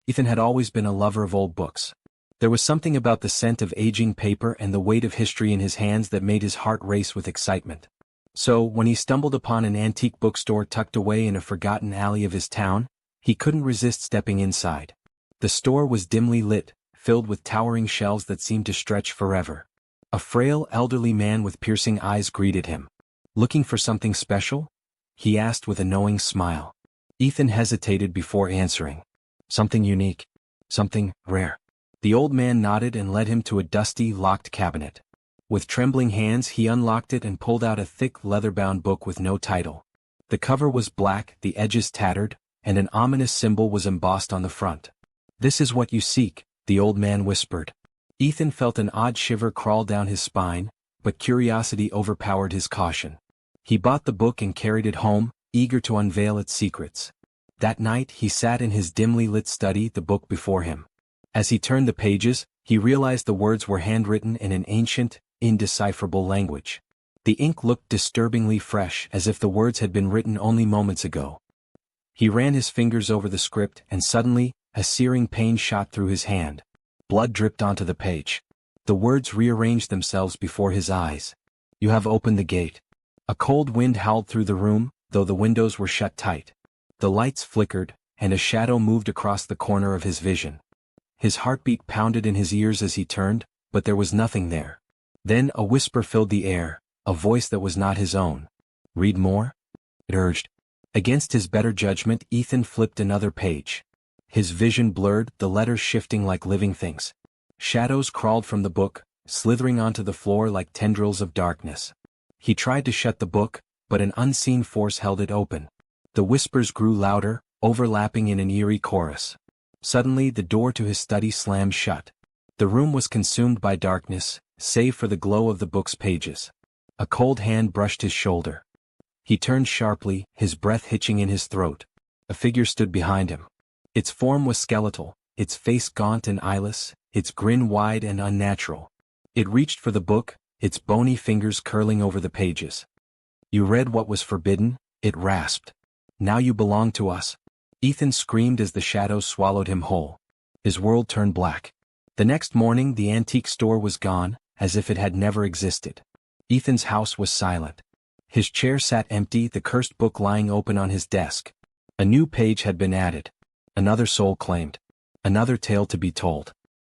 Ethan had always been a lover of old books. There was something about the scent of aging paper and the weight of history in his hands that made his heart race with excitement. So, when he stumbled upon an antique bookstore tucked away in a forgotten alley of his town, he couldn't resist stepping inside. The store was dimly lit, filled with towering shelves that seemed to stretch forever. A frail, elderly man with piercing eyes greeted him. "Looking for something special?" he asked with a knowing smile. Ethan hesitated before answering. "Something unique. Something rare." The old man nodded and led him to a dusty, locked cabinet. With trembling hands he unlocked it and pulled out a thick, leather-bound book with no title. The cover was black, the edges tattered, and an ominous symbol was embossed on the front. "This is what you seek," the old man whispered. Ethan felt an odd shiver crawl down his spine, but curiosity overpowered his caution. He bought the book and carried it home, eager to unveil its secrets. That night he sat in his dimly lit study, the book before him. As he turned the pages, he realized the words were handwritten in an ancient, indecipherable language. The ink looked disturbingly fresh, as if the words had been written only moments ago. He ran his fingers over the script, and suddenly, a searing pain shot through his hand. Blood dripped onto the page. The words rearranged themselves before his eyes. "You have opened the gate." A cold wind howled through the room, though the windows were shut tight. The lights flickered, and a shadow moved across the corner of his vision. His heartbeat pounded in his ears as he turned, but there was nothing there. Then a whisper filled the air, a voice that was not his own. "Read more?" it urged. Against his better judgment, Ethan flipped another page. His vision blurred, the letters shifting like living things. Shadows crawled from the book, slithering onto the floor like tendrils of darkness. He tried to shut the book, but an unseen force held it open. The whispers grew louder, overlapping in an eerie chorus. Suddenly the door to his study slammed shut. The room was consumed by darkness, save for the glow of the book's pages. A cold hand brushed his shoulder. He turned sharply, his breath hitching in his throat. A figure stood behind him. Its form was skeletal, its face gaunt and eyeless, its grin wide and unnatural. It reached for the book, its bony fingers curling over the pages. "You read what was forbidden," it rasped. "Now you belong to us." Ethan screamed as the shadows swallowed him whole. His world turned black. The next morning the antique store was gone, as if it had never existed. Ethan's house was silent. His chair sat empty, the cursed book lying open on his desk. A new page had been added. Another soul claimed. Another tale to be told.